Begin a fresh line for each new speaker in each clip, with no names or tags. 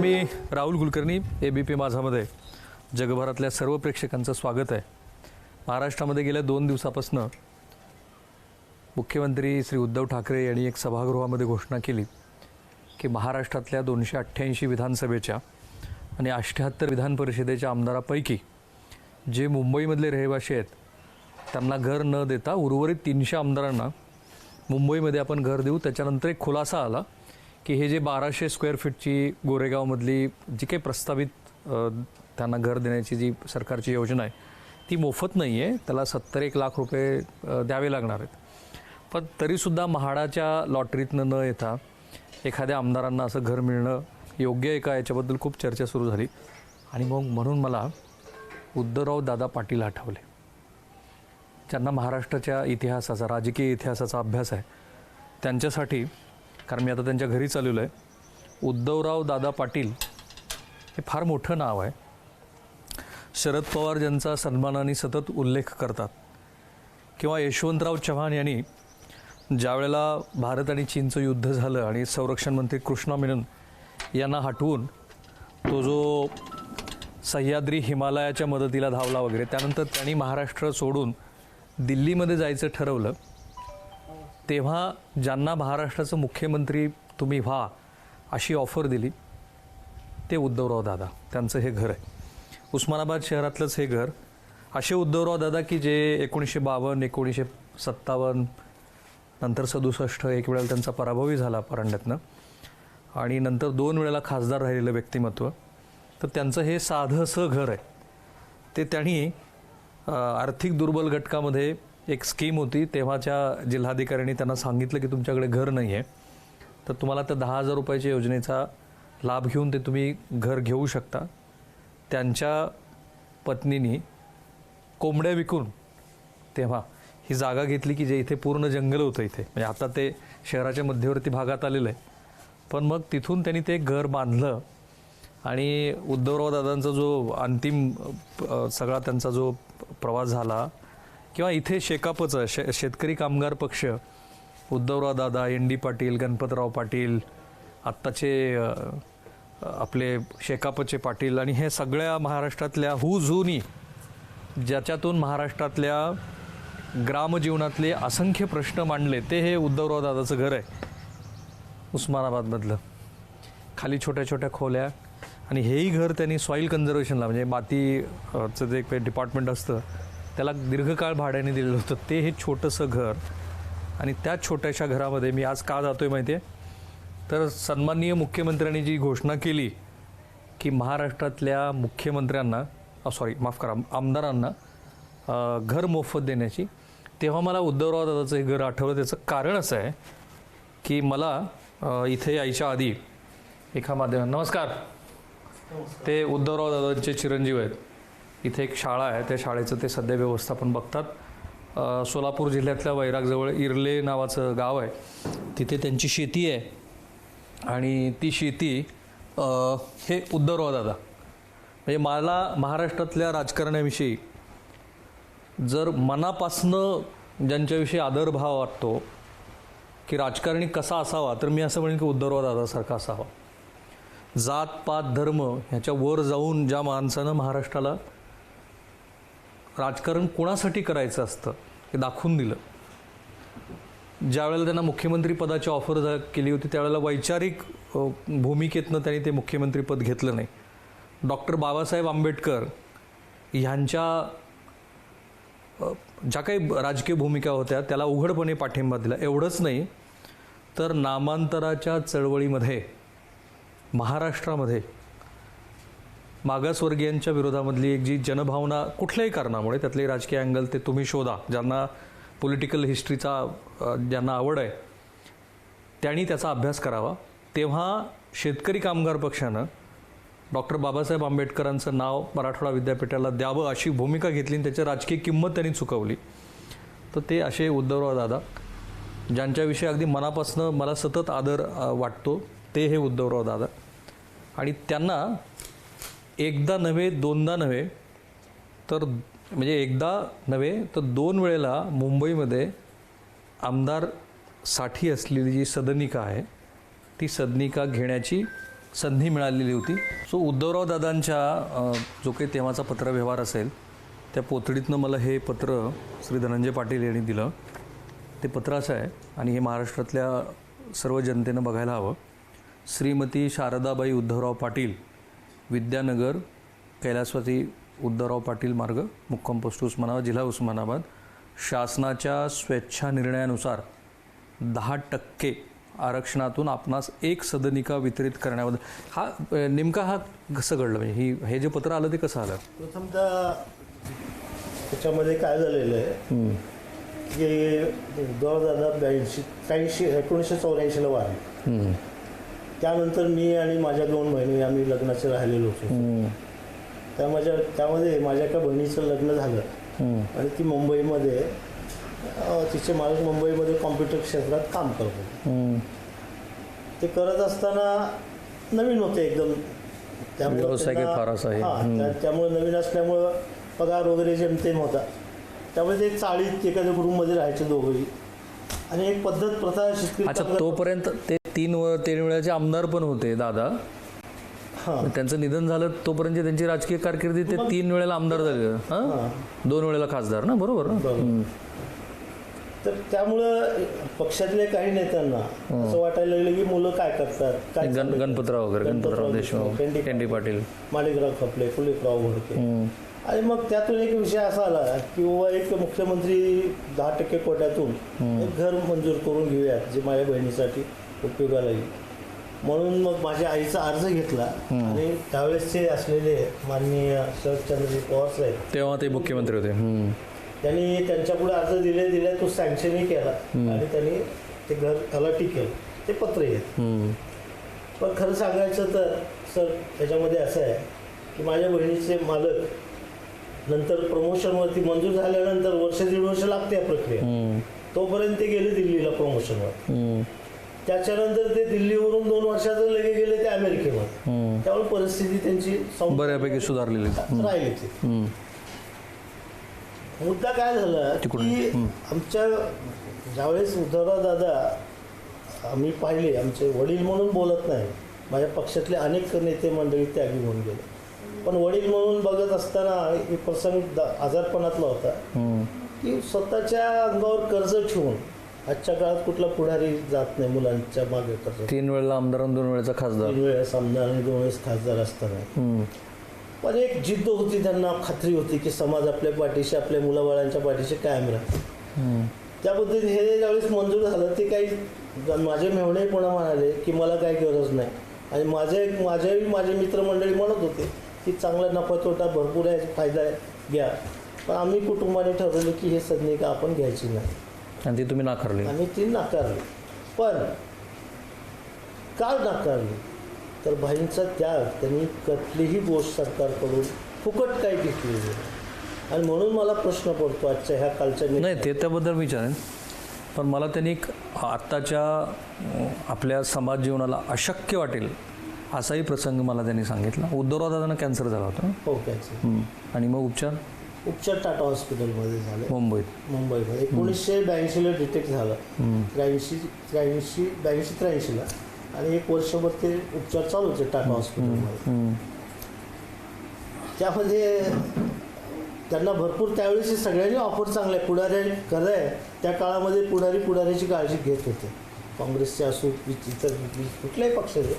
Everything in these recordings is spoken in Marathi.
मी राहुल कुलकर्णी ABP माझामध्ये जगभरातल्या सर्व प्रेक्षकांचं स्वागत आहे। महाराष्ट्रामध्ये गेल्या 2 दिवसापासून मुख्यमंत्री श्री उद्धव ठाकरे यांनी एक सभागृहामध्ये घोषणा केली की महाराष्ट्रातल्या 288 विधानसभेच्या आणि 78 विधान परिषदेच्या आमदारापैकी जे मुंबईमधले रहिवासी आहेत त्यांना घर न देता उर्वरित 300 आमदारांना मुंबईमध्ये आपण घर देऊ। त्याच्यानंतर एक खुलासा आला की हे जे 1200 स्क्वेअर फीटची गोरेगावमधली जी काही प्रस्तावित त्यांना घर देण्याची जी सरकारची योजना आहे ती मोफत नाही आहे, त्याला 71 लाख रुपये द्यावे लागणार आहेत। पण तरीसुद्धा म्हाडाच्या लॉटरीतनं न येता एखाद्या आमदारांना असं घर मिळणं योग्य आहे का याच्याबद्दल खूप चर्चा सुरू झाली आणि मग म्हणून मला उद्धवराव दादा पाटील आठवले, ज्यांना महाराष्ट्राच्या इतिहासाचा राजकीय इतिहासाचा अभ्यास आहे। त्यांच्यासाठी कारण मी आता त्यांच्या घरी चाललेलो आहे, उद्धवराव दादा पाटील हे फार मोठं नाव आहे। शरद पवार ज्यांचा सन्मानाने सतत उल्लेख करतात किंवा यशवंतराव चव्हाण यांनी ज्या वेळेला भारत आणि चीनचं युद्ध झालं आणि संरक्षण मंत्री कृष्णा मेनन यांना हटवून तो जो सह्याद्री हिमालयाच्या मदतीला धावला वगैरे, त्यानंतर त्यांनी महाराष्ट्र सोडून दिल्लीमध्ये जायचं ठरवलं, तेव्हा ज्यांना महाराष्ट्राचं मुख्यमंत्री तुम्ही व्हा अशी ऑफर दिली ते उद्धवराव दादा। त्यांचं हे घर आहे, उस्मानाबाद शहरातलंच हे घर। असे उद्धवराव दादा की जे 1952, 1957 नंतर 67 एक वेळेला त्यांचा पराभवही झाला परांड्यातनं आणि नंतर 2 वेळेला खासदार राहिलेलं व्यक्तिमत्व। तर त्यांचं हे साधं असं घर आहे। ते त्यांनी आर्थिक दुर्बल घटकामध्ये एक स्कीम होती, तेव्हाच्या जिल्हाधिकाऱ्यांनी त्यांना सांगितलं की तुमच्याकडे घर नाही आहे तर तुम्हाला त्या 10,000 रुपयाच्या योजनेचा लाभ घेऊन ते तुम्ही घर घेऊ शकता। त्यांच्या पत्नीने कोंबड्या विकून तेव्हा ही जागा घेतली की जे इथे पूर्ण जंगल होतं इथे, म्हणजे आता ते शहराच्या मध्यवर्ती भागात आलेलं आहे, पण मग तिथून त्यांनी ते घर बांधलं आणि उद्धवराव दादांचा जो अंतिम सगळा त्यांचा जो प्रवास झाला किंवा इथे शेकापचं शेतकरी कामगार पक्ष, उद्धवराव दादा, ND पाटील, गणपतराव पाटील, आत्ताचे आपले शेकापचे पाटील आणि हे सगळ्या महाराष्ट्रातल्या हुजूनी ज्याच्यातून महाराष्ट्रातल्या ग्रामजीवनातले असंख्य प्रश्न मांडले ते हे उद्धवराव दादाचं घर आहे उस्मानाबादमधलं। खाली छोट्या छोट्या खोल्या आणि हेही घर त्यांनी सॉईल कन्झर्वेशनला म्हणजे मातीचं जे एक डिपार्टमेंट असतं त्याला दीर्घकाळ भाड्याने दिलेलं होतं, ते हे छोटंसं घर। आणि त्या छोट्याशा घरामध्ये मी आज का जातोय माहिती आहे, तर सन्माननीय मुख्यमंत्र्यांनी जी घोषणा केली की महाराष्ट्रातल्या मुख्यमंत्र्यांना माफ करा आमदारांना घर मोफत देण्याची, तेव्हा मला उद्धवराव दादाचं हे घर आठवलं। त्याचं कारण असं आहे की मला इथे यायच्या आधी एका माध्यमात नमस्कार, ते उद्धवराव दादांचे चिरंजीव आहेत, इथे एक शाळा आहे, त्या शाळेचं ते सध्या व्यवस्थापन बघतात। सोलापूर जिल्ह्यातल्या वैरागजवळ इर्ले नावाचं गाव आहे, तिथे त्यांची शेती आहे आणि ती शेती हे उद्धवराव दादा म्हणजे मला महाराष्ट्रातल्या राजकारणाविषयी जर मनापासनं ज्यांच्याविषयी आदरभाव वाटतो की राजकारणी कसा असावा, तर मी असं म्हणेन की उद्धवराव दादासारखा असावा। जात पात धर्म ह्याच्या वर जाऊन ज्या माणसानं महाराष्ट्राला राजकारण कोणासाठी करायचं असतं हे दाखवून दिलं। ज्या वेळेला त्यांना मुख्यमंत्री पदाची ऑफर केली होती त्यावेळेला वैचारिक भूमिकेतनं त्यांनी ते मुख्यमंत्रीपद घेतलं नाही। डॉक्टर बाबासाहेब आंबेडकर ह्यांच्या ज्या काही राजकीय भूमिका होत्या त्याला उघडपणे पाठिंबा दिला। एवढंच नाही तर नामांतराच्या चळवळीमध्ये महाराष्ट्रामध्ये मागासवर्गीयांच्या विरोधामधली एक जी जनभावना कुठल्याही कारणामुळे, त्यातले राजकीय अँगल ते तुम्ही शोधा, ज्यांना पॉलिटिकल हिस्ट्रीचा ज्यांना आवड आहे त्यांनी त्याचा अभ्यास करावा। तेव्हा शेतकरी कामगार पक्षानं डॉक्टर बाबासाहेब आंबेडकरांचं नाव मराठवाडा विद्यापीठाला द्यावं अशी भूमिका घेतली आणि त्याची राजकीय किंमत त्यांनी चुकवली। तर ते असे उद्धवराव दादा ज्यांच्याविषयी अगदी मनापासून मला सतत आदर वाटतो ते हे उद्धवराव दादा। आणि त्यांना एकदा नव्हे दोनदा नव्हे तर म्हणजे एकदा नव्हे तर 2 वेळेला मुंबईमध्ये आमदार साठी असलेली जी सदनिका आहे ती सदनिका घेण्याची संधी मिळालेली होती. सो उद्धवराव दादांच्या जो काही तेव्हाचा पत्रव्यवहार असेल त्या पोतडीतनं मला हे पत्र श्री धनंजय पाटील यांनी दिलं. ते पत्र असं आहे आणि हे महाराष्ट्रातल्या सर्व जनतेनं बघायला हवं. श्रीमती शारदाबाई उद्धवराव पाटील, विद्यानगर, कैलासवासी उद्धवराव पाटील मार्ग, मुक्काम पोस्ट उस्मानाबाद, जिल्हा उस्मानाबाद. शासनाच्या स्वेच्छा निर्णयानुसार 10% आरक्षणातून आपणास एक सदनिका वितरित करण्याबद्दल. हा नेमका हा कसं घडलं, म्हणजे हे जे पत्र आलं ते कसं आलं?
प्रथमतः त्याच्यामध्ये काय झालेलं आहे की उद्धवदादा 1984ला वारले. त्यानंतर मी आणि माझ्या 2 बहिणी आम्ही लग्नाचे राहिलेलो होतो. त्यामध्ये माझ्या एका बहिणीचं लग्न झालं आणि ती मुंबईमध्ये, तिचे मालक मुंबईमध्ये कॉम्प्युटर क्षेत्रात काम करत होते. ते करत असताना नवीन होते एकदम, त्यामुळे नवीन असल्यामुळं पगार वगैरे जेमतेम होता. त्यामुळे ते चाळीत एखाद्या रूममध्ये राहायचे दोघंही. आणि एक पद्धत प्रथा
अच्छा, तोपर्यंत ते 3 वेळाचे आमदार पण होते दादा. हां, त्यांचं निधन झालं तोपर्यंत त्यांची राजकीय कारकिर्दी ते 3 वेळेला आमदार झाले. हां, 2 वेळेला खासदार ना, बरोबर ना.
तर त्यामुळं पक्षातल्या काही नेत्यांना असं वाटायला लागलं की मुलं काय करतात, काय
गणपतराव वगैरे, गणपतराव देशमुख, एन.डी. पाटील,
माणिकराव खपले, कुलदीपराव घोडके. आणि मग त्यातून एक विषय असा आला की बाबा एक मुख्यमंत्री 10% कोट्यातून एक घर मंजूर करून घेऊयात जे माझ्या बहिणीसाठी उपयोगाला येईल. म्हणून मग माझ्या आईचा अर्ज घेतला आणि त्यावेळेसचे असलेले माननीय शरदचंद्रजी पवार साहेब,
तेव्हा ते मुख्यमंत्री होते,
त्यांनी त्यांच्यापुढे अर्ज दिले तो सँक्शनही केला आणि त्यांनी ते घर अलर्टी केलं. ते पत्र येत. पण खरं सांगायचं तर सर त्याच्यामध्ये असं आहे की माझ्या बहिणीचे मालक नंतर प्रमोशनवरती मंजूर झाल्यानंतर 1-1.5 वर्ष लागते या प्रक्रिया. तोपर्यंत ते गेले दिल्लीला प्रमोशनवर. त्याच्यानंतर ते दिल्लीवरून 2 वर्षाचं लगे गेले ते अमेरिकेमध्ये. त्यामुळे परिस्थिती त्यांची
बऱ्यापैकी सुधारलेली
राहिली. मुद्दा काय झाला की आमच्या ज्यावेळेस उद्धवराव दादा आम्ही पाहिले, आमचे वडील म्हणून बोलत नाही, माझ्या पक्षातले अनेक नेते मंडळी त्यागी होऊन गेले. पण वडील म्हणून बघत असताना एक प्रसंग आजारपणातला होता की स्वतःच्या अंगावर कर्ज ठेवून, आजच्या काळात कुठला पुढारी जात नाही मुलांच्या मागे कर्ज.
3 वेळेला आमदार आणि 2 वेळेचा खासदार,
3 वेळेस आमदार आणि 2 वेळेस खासदार असताना. पण एक जिद्द होती, त्यांना खात्री होती की समाज आपल्या पाठीशी, आपल्या मुलाबाळांच्या पाठीशी कायम राहतो. त्या पद्धतीने हे ज्यावेळेस मंजूर झालं ते काही माझे मेव्हणेपणा म्हणाले की मला काही गरज नाही. आणि माझे मित्रमंडळी म्हणत होते की चांगला नफा तोटा भरपूर आहे, फायदा आहे, घ्या. पण आम्ही कुटुंबाने ठरवलं की हे सदनिका आपण घ्यायची नाही
आणि ती तुम्ही नाकारली.
आम्ही ती नाकारली. पण का नाकारली तर भाईंचा त्याग, त्यांनी कुठलीही गोष्ट सरकारकडून फुकट काही घेतली नाही. आणि म्हणून मला प्रश्न पडतो आजच्या ह्या कालच्या
नाही ते त्याबद्दल विचारेन, पण मला त्यांनी आत्ताच्या आपल्या समाज जीवनाला अशक्य वाटेल असाही प्रसंग मला त्यांनी सांगितला. उद्धवराव दादांना कॅन्सर झाला होता.
हो, कॅन्सर. आणि
मग उपचार
टाटा हॉस्पिटलमध्ये झाले मुंबईमध्ये. 1982ला डिटेक्ट झालं, 83ला. आणि 1 वर्षभर ते उपचार चालू होते टाटा हॉस्पिटलमध्ये. त्यामध्ये त्यांना भरपूर त्यावेळेस सगळ्यांनी ऑफर चांगल्या पुढारी खरं आहे त्या काळामध्ये पुढाऱ्याची काळजी घेत होते. काँग्रेसचे असो इतर कुठल्याही पक्षाचे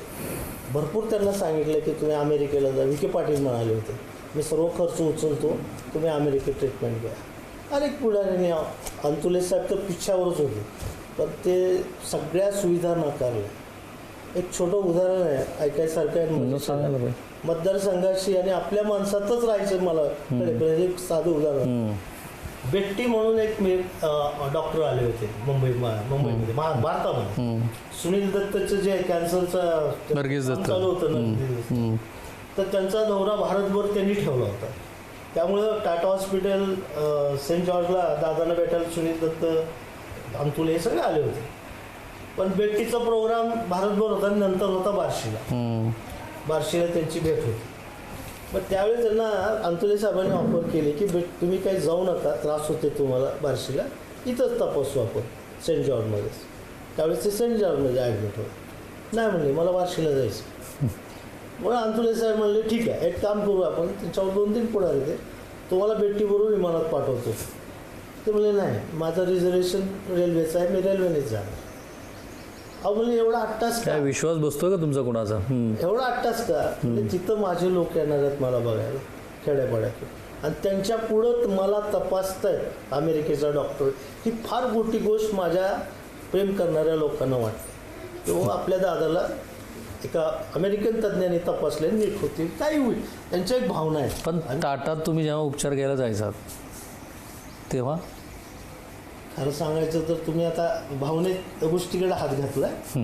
भरपूर त्यांना सांगितलं की तुम्ही अमेरिकेला जा. विखे पाटील म्हणाले होते मी सर्व खर्च उचलतो, तुम्ही अमेरिकेत ट्रीटमेंट घ्या. अनेक पुढाऱ्यांनी, अंतुले साहेब तर पिच्छावरच होते, पण ते सगळ्या सुविधा नाकारल्या. एक छोटं उदाहरण आहे, ऐकायसारखं आहे. मतदारसंघाशी आणि आपल्या माणसातच राहायचं मला एक साधं उदाहरण. बेट्टी म्हणून एक डॉक्टर आले होते मुंबईमध्ये भारतामध्ये. सुनील दत्तचं जे कॅन्सरचं चालू होतं तर त्यांचा दौरा भारतभर त्यांनी ठेवला होता. त्यामुळं टाटा हॉस्पिटल, सेंट जॉर्जला दादांना भेटायला सुनील दत्त, अंतुले हे सगळे आले होते. पण बेट्टीचा प्रोग्राम भारतभर होता आणि नंतर होता बार्शीला त्यांची भेट होती. मग त्यावेळी त्यांना अंतुले साहेबांनी ऑफर केली की तुम्ही काही जाऊ नका, त्रास होते तुम्हाला बार्शीला, इथंच तपासू आपण सेंट जॉर्जमध्येच. त्यावेळेस ते सेंट जॉर्जमध्ये ॲडमिट होते. नाही म्हणले मला बार्शीला जायचं. मग अंतुले साहेब म्हणले ठीक आहे, एक काम करू आपण, त्यांच्यावर 2-3 पुढारी ते तुम्हाला बेट्टीबरोबर विमानात पाठवतो. ते म्हणले नाही, माझं रिझर्वेशन रेल्वेचं आहे, मी रेल्वेनेच जाणार. अहो म्हणजे एवढा 8 तास का,
काय विश्वास बसतोय का तुमचा कोणाचा?
एवढा 8 तास का? म्हणजे तिथं माझे लोक येणार आहेत मला बघायला खेड्यापाड्यातून, आणि त्यांच्या पुढं मला तपासतायत अमेरिकेचा डॉक्टर. ही फार मोठी गोष्ट माझ्या प्रेम करणाऱ्या लोकांना वाटते. तेव्हा आपल्या दादाला एका अमेरिकन तज्ज्ञांनी तपासले, नीट होतील, काही होईल, त्यांच्या एक भावना आहे.
पण ताटात तुम्ही जेव्हा उपचार घ्यायला जायचात तेव्हा
खरं सांगायचं तर तुम्ही आता भावनेत गोष्टीकडे हात घातलाय.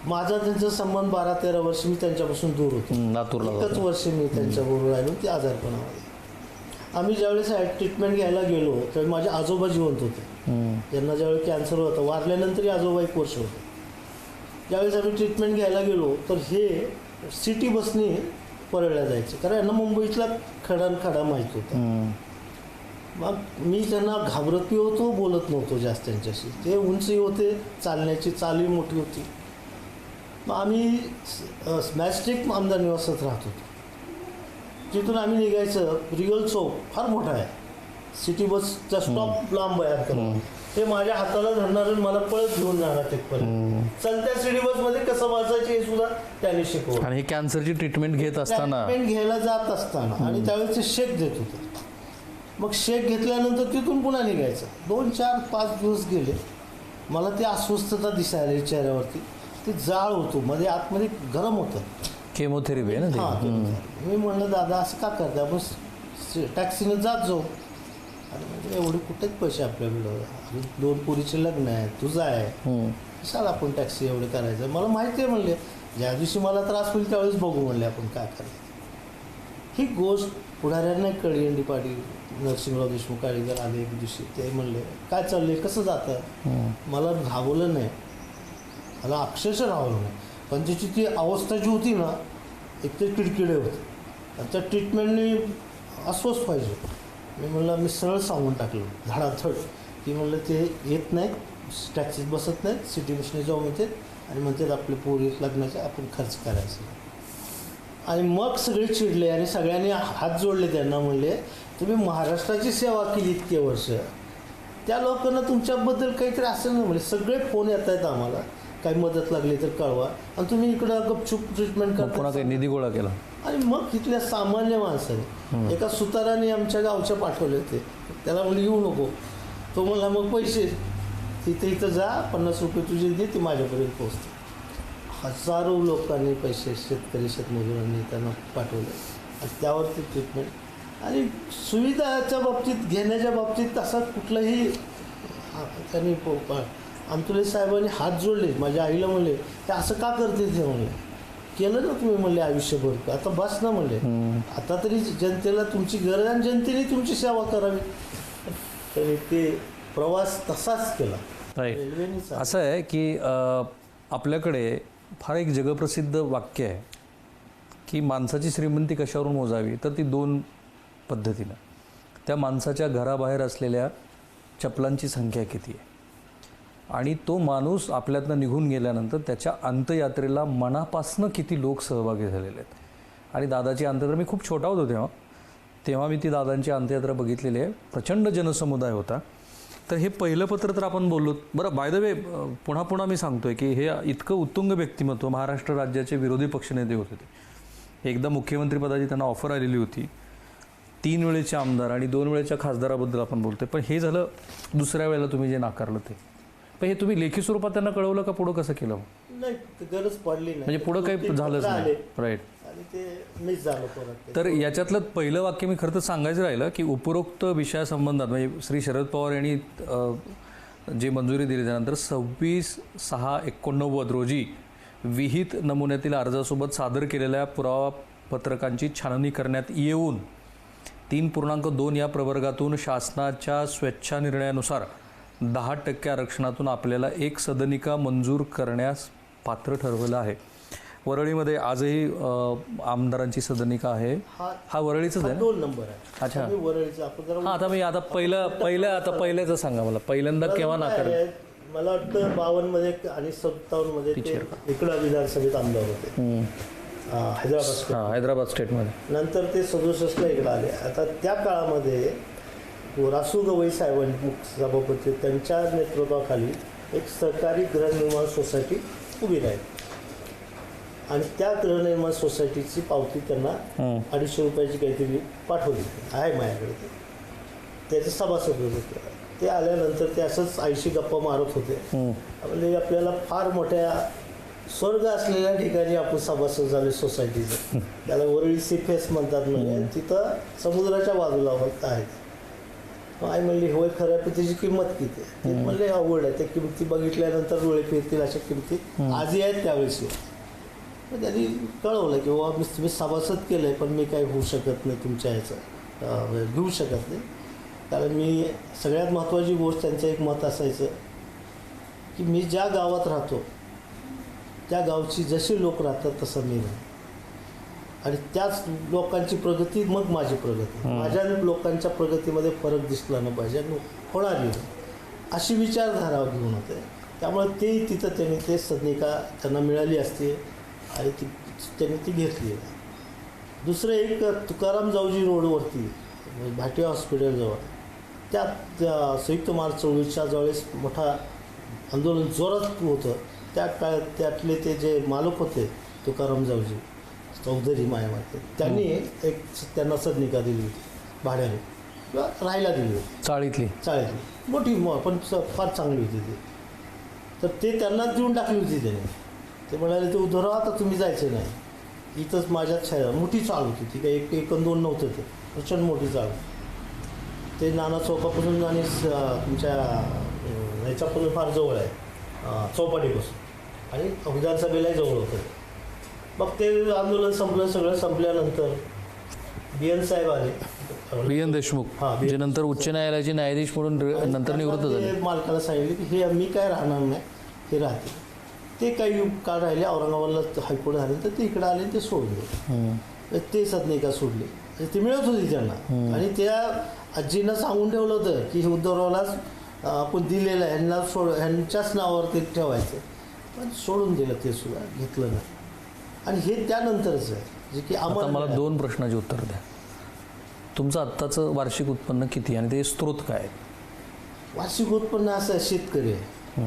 माझा त्यांचा संबंध 12-13 वर्ष मी त्यांच्यापासून दूर होतो.
लातूरला
एकच वर्ष मी त्यांच्याबरोबर राहिलो, ते आजारपणामध्ये. आम्ही ज्यावेळेस ट्रीटमेंट घ्यायला गेलो त्यावेळी माझे आजोबा जिवंत होते. त्यांना ज्यावेळी कॅन्सर होता, वारल्यानंतरही आजोबा 1 वर्ष होते. ज्यावेळेस आम्ही ट्रीटमेंट घ्यायला गेलो तर हे सिटी बसनी परळल्या जायचे, कारण यांना मुंबईतला खडा माहीत होता. मग मी त्यांना घाबरतही होतो, बोलत नव्हतो जास्त त्यांच्याशी. ते उंचही होते, चालण्याची चालही मोठी होती. मग आम्ही मॅस्टिक आमदार निवासात राहत होतो. तिथून आम्ही निघायचं, रिगल चौक फार मोठा आहे, सिटी बसचा स्टॉप लांब आहे करून, ते माझ्या हाताला धरणार आणि मला पळत घेऊन जाणार तिथपर्यंत. चलत्या सिटी बसमध्ये कसं वाचायचं हे सुद्धा त्याने शिकवलं.
आणि हे कॅन्सरची ट्रीटमेंट घेत असताना,
ट्रीटमेंट घ्यायला जात असताना, आणि त्यावेळेस ते शेक देत होते. मग शेक घेतल्यानंतर तिथून पुन्हा निघायचं. 2-4-5 दिवस गेले. मला ती अस्वस्थता दिसायला चेहऱ्यावरती, ते जाळ होतो मध्ये, आतमध्ये गरम होतं.
केमोथेरपी आहे ना
हां,
ते.
मी म्हणलं दादा असं का करते, आपण टॅक्सीनं जात जाऊ. आणि म्हणजे एवढे कुठेच पैसे आपल्याकडं, 2 पोरीचे लग्न आहे, तुझं आहे, कशाला आपण टॅक्सी एवढे करायचं. मला माहिती आहे म्हणले, ज्या दिवशी मला त्रास होईल त्यावेळेस बघू म्हणले आपण काय करायचं. ही गोष्ट पुढाऱ्यांना कळली. एन डी पाटील, नरसिंहराव देशमुख काळीकर आले एक दिवशी. ते म्हणले काय चाललंय, कसं जातं. मला घाबरलं नाही, मला अक्षरशः राहवलं नाही. पण त्याची ती अवस्था जी होती ना, एक ते किडकिडे होते, आणि त्या ट्रीटमेंटने अस्वस्थ पाहिजे. मी म्हणलं, मी सरळ सांगून टाकलं धडाधड की म्हणलं ते येत नाहीत, टॅक्सीत बसत नाहीत, सिटी बसने जाऊ म्हणते, आणि म्हणतात आपले पोरी लग्नाचे आपण खर्च करायचं. आणि मग सगळे चिडले आणि सगळ्यांनी हात जोडले. त्यांना म्हणले, तुम्ही महाराष्ट्राची सेवा केली इतके वर्ष, त्या लोकांना तुमच्याबद्दल काहीतरी असेल ना. म्हणजे सगळे फोन येत आहेत आम्हाला, काही मदत लागली तर कळवा, आणि तुम्ही इकडं गपचूप ट्रीटमेंट करता.
पुन्हा काही निधी गोळा केला.
आणि मग तिथल्या सामान्य माणसाने, एका सुताराने आमच्या गावच्या पाठवले होते, त्याला म्हणले येऊ नको. तो म्हणला मग पैसे इथं जा, 50 रुपये तुझे दे, ते माझ्यापर्यंत पोहोचते. हजारो लोकांनी पैसे, शेतकरी शेतमजुरांनी त्यांना पाठवले, आणि त्यावरती ट्रीटमेंट. आणि सुविधाच्या बाबतीत, घेण्याच्या बाबतीत असा कुठलाही त्यांनी अंतुले साहेबांनी हात जोडले. माझ्या आईला म्हणले, ते असं का करते ते म्हणले, केलं ना तुम्ही म्हणले आयुष्यभर, आता बस ना म्हणले, आता तरी जनतेला तुमची गरज आणि जनतेने तुमची सेवा करावी. तरी ते प्रवास तसाच केला रेल्वेनेच.
असं आहे की आपल्याकडे फार एक जगप्रसिद्ध वाक्य आहे की माणसाची श्रीमंती कशावरून मोजावी, तर ती 2 पद्धतीनं. त्या माणसाच्या घराबाहेर असलेल्या चपलांची संख्या किती आहे, आणि तो माणूस आपल्यातनं निघून गेल्यानंतर त्याच्या अंत्ययात्रेला मनापासनं किती लोक सहभागी झालेले आहेत. आणि दादाची अंत्ययात्रा, मी खूप छोटा होतो तेव्हा मी ती दादांची अंत्ययात्रा बघितलेली आहे. प्रचंड जनसमुदाय होता. तर हे पहिलं पत्र तर आपण बोललो. बरं, बाय द वे, पुन्हा मी सांगतोय की हे इतकं उत्तुंग व्यक्तिमत्व, महाराष्ट्र राज्याचे विरोधी पक्षनेते होते ते. एकदा मुख्यमंत्रीपदाची त्यांना ऑफर आलेली होती, 3 वेळेचे आमदार आणि 2 वेळेच्या खासदाराबद्दल आपण बोलतोय. पण हे झालं दुसऱ्या वेळेला तुम्ही जे नाकारलं ते. पण हे तुम्ही लेखी स्वरूपात त्यांना कळवलं का, पुढं कसं केलं?
नाही, गरज पडली नाही,
म्हणजे पुढं काही झालंच नाही. राईट.
आणि ते मिस झालं परत.
तर याच्यातलं पहिलं वाक्य मी खरं तर सांगायचं राहिलं की उपरोक्त विषयासंबंधात, म्हणजे श्री शरद पवार यांनी जे मंजुरी दिली त्यानंतर 26/6/89 रोजी विहित नमुन्यातील अर्जासोबत सादर केलेल्या पुरावा पत्रकांची छाननी करण्यात येऊन 3.2 या प्रवर्गातून शासनाच्या स्वेच्छा निर्णयानुसार 10% आरक्षणातून आपल्याला 1 सदनिका मंजूर करण्यास पात्र ठरवलं आहे. वरळीमध्ये आजही आमदारांची सदनिका आहे. हा वरळीचाच आहे ना?
2 नंबर आहे.
अच्छा,
वरळीचा आपण जरा.
आता मी पहिल्याचं सांगा मला, पहिल्यांदा केव्हा नाकारलं?
मला वाटतं 52 मध्ये आणि 57 मध्ये ते इकडं विधानसभेत आमदार होते. हैदराबाद स्टेट.
हैदराबाद स्टेटमध्ये.
नंतर ते 67ला इकडे आले. आता त्या काळामध्ये रासू गवई साहेबांनी सभापती त्यांच्या नेतृत्वाखाली एक सहकारी गृहनिर्माण सोसायटी उभी राहिली आणि त्या गृहनिर्माण सोसायटीची पावती त्यांना 250 रुपयाची काहीतरी पाठवली आहे माझ्याकडे. त्याचे सभासद होते. ते आल्यानंतर ते असंच आईशी गप्पा मारत होते. म्हणजे आपल्याला फार मोठ्या स्वर्ग असलेल्या ठिकाणी आपण सभासद झाले सोसायटीचं. त्याला वरळी सीफेस म्हणतात. म्हणजे तिथं समुद्राच्या बाजूला होत आहेत. मग आई म्हणली होय खरं पण त्याची किंमत किती आहे. ते म्हणले आवड आहे. त्या किमती बघितल्यानंतर डोळे फिरतील अशा किमती आजही आहेत त्यावेळेस. मग त्यांनी कळवलं की बाबा तुम्ही सभासद केलं आहे पण मी काही होऊ शकत नाही तुमच्या ह्याचं घेऊ शकत नाही. कारण मी सगळ्यात महत्त्वाची गोष्ट त्यांचं एक मत असायचं की मी ज्या गावात राहतो त्या गावची जशी लोक राहतात तसं मी राहतो आणि त्याच लोकांची प्रगती मग माझी प्रगती. माझ्या लोकांच्या प्रगतीमध्ये फरक दिसला नाही पाहिजे आणि होणारी अशी विचारधारा घेऊन होते. त्यामुळे ते तिथं त्यांनी ते सदनिका त्यांना मिळाली असते आणि त्यांनी ती घेतली. दुसरं एक तुकाराम जाऊजी रोडवरती भाटिया हॉस्पिटलजवळ त्या संयुक्त महाराष्ट्र चळवळीच्या ज्यावेळेस मोठा आंदोलन जोरात होतं त्या काळात त्यातले ते जे मालक होते तुकाराम जाऊजी चौधरी मायामाते त्यांनी एक त्यांना सदनिका दिली होती भाड्याने किंवा राहायला दिली होती. चाळीतली मोठी पण फार चांगली होती ती. तर ते त्यांना देऊन टाकली होती त्याने. ते म्हणाले ते उद्धवराव आता तुम्ही जायचं नाही इथंच माझ्यात छाया. मोठी चाळ होती ती काही एक दोन नव्हतं. ते प्रचंड मोठी चाळ. ते नाना चौकापासून आणि तुमच्या ह्याच्यापासून फार जवळ आहे चौपाटीपासून आणि विधानसभेलाही जवळ होतं. मग ते आंदोलन संपलं. सगळं संपल्यानंतर BN साहेब आले.
BN देशमुख जे नंतर उच्च न्यायालयाचे न्यायाधीश म्हणून नंतर निवृत्त झाले.
मालकाला सांगितले की हे मी काय राहणार नाही हे राहते. ते काही काळ राहिले. औरंगाबादला हायकोर्ट झाले तर ते इकडे आले ते सोडून दिले. ते सदनिका सोडली. ती मिळत होती त्यांना आणि त्या आजीनं सांगून ठेवलं होतं की उद्धवरावलाच आपण दिलेलं आहे ह्यांना ह्यांच्याच नावावर ते ठेवायचं. पण सोडून दिलं ते सुद्धा घेतलं नाही. आणि हे त्यानंतरच आहे जे की
आम्हाला मला 2 प्रश्नाची उत्तर द्या. तुमचं आत्ताचं वार्षिक उत्पन्न किती आणि ते स्रोत काय?
वार्षिक उत्पन्न असं शेतकरी आहे.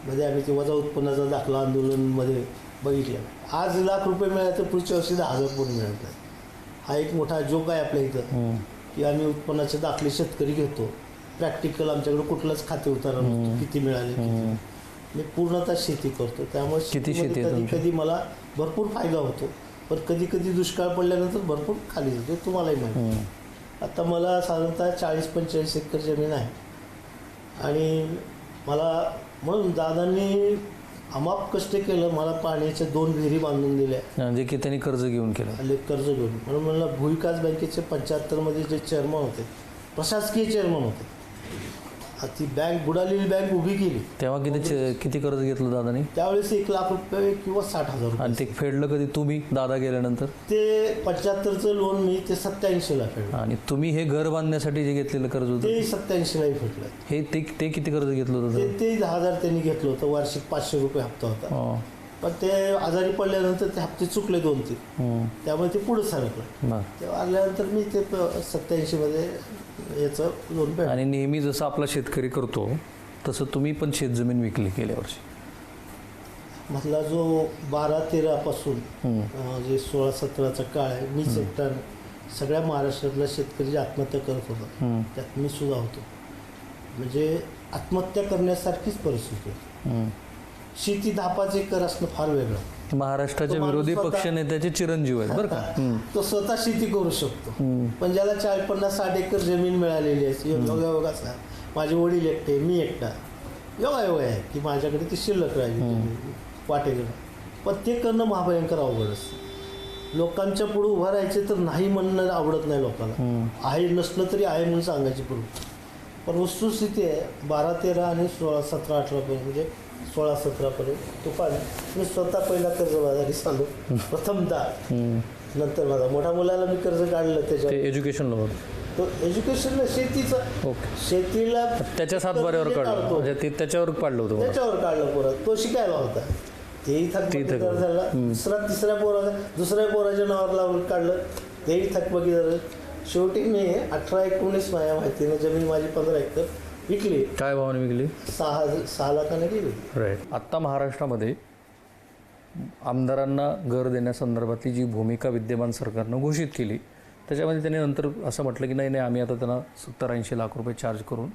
म्हणजे आम्ही ते वजा उत्पन्नाचा दाखला आंदोलनमध्ये बघितलं. आज ₹1,00,000 मिळाले तर पुढच्या वर्षी 10,000 पण मिळत नाही. हा एक मोठा जोक आहे आपल्या इथं की आम्ही उत्पन्नाचे दाखले शेतकरी घेतो. प्रॅक्टिकल आमच्याकडे कुठलंच खाते उतारा नसतो किती मिळाले किती. मी पूर्णतः शेती करतो त्यामुळे
किती शेती
कधी कधी मला भरपूर फायदा होतो पण कधी कधी दुष्काळ पडल्यानंतर भरपूर खाली जातो. तुम्हालाही माहिती. आता मला साधारणतः 40-45 एकर जमीन आहे आणि मला म्हणून दादांनी अमाप कष्ट केलं. मला पाण्याच्या 2 विहिरी बांधून दिल्या
म्हणजे की त्यांनी कर्ज घेऊन केलं.
कर्ज घेऊन. म्हणून मला भूविकास बँकेचे 75मध्ये जे चेअरमन होते प्रशासकीय चेअरमन होते. ती बँक बुडालेली बँक उभी केली.
तेव्हा किती कर्ज घेतलं दादानी?
त्यावेळेस ₹1,00,000 किंवा 60,000.
आणि ते फेडलं कधी तुम्ही दादा गेल्यानंतर?
ते 75चं लोन मी ते 87ला फेडलं.
आणि तुम्ही हे घर बांधण्यासाठी जे घेतलेलं कर्ज होतं
ते 87लाही फेडलं.
हे ते किती कर्ज घेतलं होतं?
ते 10,000 त्यांनी घेतलं होतं. वार्षिक ₹500 हप्ता होता. पण ते आजारी पडल्यानंतर ते हप्ते चुकले 2-3 त्यामुळे ते पुढे सरकलं. तेव्हा आल्यानंतर मी ते 87मध्ये याचं लोन फेडलं.
आणि नेहमी जसं आपला शेतकरी करतो तसं तुम्ही पण शेतजमीन विकली गेल्या वर्षी.
म्हटला जो 12-13 पासून जे 16-17चा काळ आहे मीच एकटा सगळ्या महाराष्ट्रातला शेतकरी जे आत्महत्या करत होता त्यात मी सुद्धा होतो. म्हणजे आत्महत्या करण्यासारखीच परिस्थिती होती. शेती 10-5 एकर असणं फार वेगळं.
महाराष्ट्राच्या विरोधी पक्षनेत्याचे चिरंजीव आहेत बरं का.
तो स्वतः शेती करू शकतो. पण ज्याला 40-50-60 एकर जमीन मिळालेली आहे योगायोगाच आहे. माझे वडील एकटे मी एकटा योगायोग आहे की माझ्याकडे ती शिल्लक राहिली वाटेकडं. पण ते करणं महाभयंकर अवघड असतं. लोकांच्या पुढे उभं राहायचे तर नाही म्हणणं आवडत नाही लोकांना. आहे नसलं तरी आहे म्हणून सांगायची पुढे. पण वस्तुस्थिती आहे 12-13 आणि 16-17-18पर्यंत म्हणजे 16-17पर्यंत तुफान. मी स्वतः पहिला कर्जबाजारी चालू प्रथमतः. नंतर माझा मोठ्या मुलाला मी कर्ज काढलं त्याच्या
एज्युकेशन लोन.
तो एज्युकेशनला शेतीचं शेतीला
त्याच्या 7 बाऱ्यावर काढलं. त्याच्यावर काढलं होतं.
त्याच्यावर काढलं परत. तो शिकायला होता तेही थकबाकीदार झाला. दुसऱ्या पोराच्या नावावर लावून काढलं, तेही थकबाकीदार. शेवटी मी 18-19 माझ्या माहितीने जमीन माझी 15 एकर विकली.
काय भावाने विकली?
6 लाखाने गेली.
राईट. आत्ता महाराष्ट्रामध्ये आमदारांना घर देण्यासंदर्भातली जी भूमिका विद्यमान सरकारनं घोषित केली, त्याच्यामध्ये त्यांनी नंतर असं म्हटलं की नाही आम्ही आता त्यांना 70-80 लाख रुपये चार्ज करून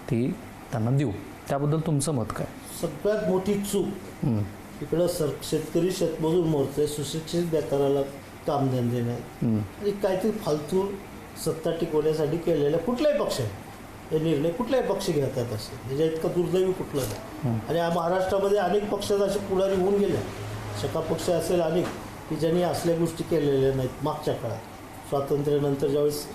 ती त्यांना देऊ. त्याबद्दल तुमचं मत काय?
सगळ्यात मोठी चूक इकडं शेतकरी शेतमजूर मोर्चे सुशिक्षित बेकाराला कामधंदे नाही आणि काहीतरी फालतू सत्ता टिकवण्यासाठी केलेल्या कुठलाही पक्ष आहे हे निर्णय कुठलाही पक्ष घेतात असे, म्हणजे इतकं दुर्दैवी कुठलं नाही. आणि महाराष्ट्रामध्ये अनेक पक्षात असे पुढारी होऊन गेले. सका पक्ष असेल अनेक की ज्यांनी असल्या गोष्टी केलेल्या नाहीत मागच्या काळात. स्वातंत्र्यानंतर ज्यावेळेस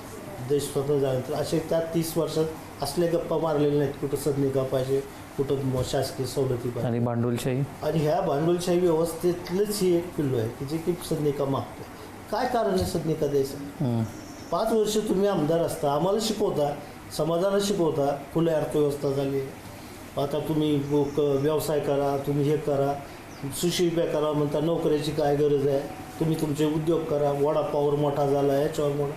देश स्वतंत्र झाल्यानंतर असे त्या 30 वर्षात असले गप्पा मारलेले नाहीत. कुठं सदनिका पाहिजे, कुठं शासकीय सवलती पाहिजे.
आणि भांडवलशाही,
आणि ह्या भांडवलशाही व्यवस्थेतलंच ही एक पिल्लू आहे की जे की सदनिका मागतो. काय कारण आहे सदनिका द्यायचं? 5 वर्ष तुम्ही आमदार असता, आम्हाला शिकवता, समाजाला शिकवता खुली अर्थव्यवस्था झाली. आता तुम्ही व्यवसाय करा, तुम्ही हे करा, सुशिक्षित करा म्हणता, नोकऱ्याची काय गरज आहे, तुम्ही तुमचे उद्योग करा, वडापावर मोठा झाला आहे, याच्यावर मोठा.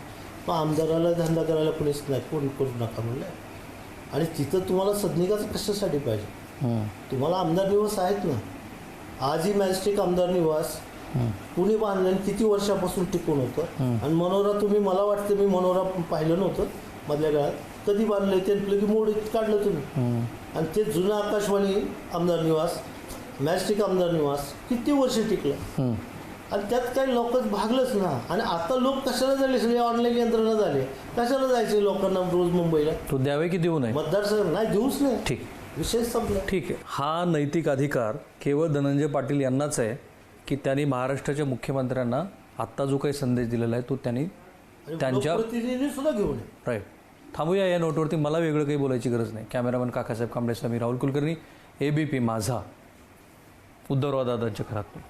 मग आमदाराला धंदा करायला कोणीच नाही, कोण करू नका म्हणलं. आणि तिथं तुम्हाला सदनिकाचं कशासाठी पाहिजे? तुम्हाला आमदार निवास आहेत ना. आजही मॅजेस्टिक आमदार निवास कुणी बांधलं आणि किती वर्षापासून टिकून होतं. आणि मनोरा तुम्ही, मला वाटतं मी मनोरा पाहिलं नव्हतं मधल्या काळात, कधी बांधलं ते की मोड काढलं तुम्ही. आणि ते जुनं आकाशवाणी आमदार निवास, मॅजेस्टिक आमदार निवास किती वर्ष टिकलं. आणि त्यात काही लोक भागलंच ना. आणि आता लोक कशाला झाले, सगळे ऑनलाईन यंत्रणा झाले, कशाला जायचे लोकांना रोज मुंबईला?
तो द्यावे की देऊ नये?
मतदारसंघ नाही, देऊच नाही.
ठीक,
विषय संपला.
ठीक आहे. हा नैतिक अधिकार केवळ धनंजय पाटील यांनाच आहे की त्यांनी महाराष्ट्राच्या मुख्यमंत्र्यांना आत्ता जो काही संदेश दिलेला आहे तो त्यांनी त्यांच्या
प्रतिनिधी सुद्धा घेऊन ये.
राईट. थांबूया या नोटवरती. मला वेगळं काही बोलायची गरज नाही. कॅमेरामॅन काकासाहेब कांबळे, मी राहुल कुलकर्णी, ABP माझा, उद्धवराव दादांच्या घरातून.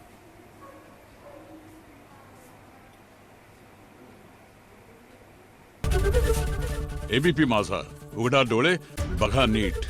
ABP माझा, उघडा डोळे बघा नीट.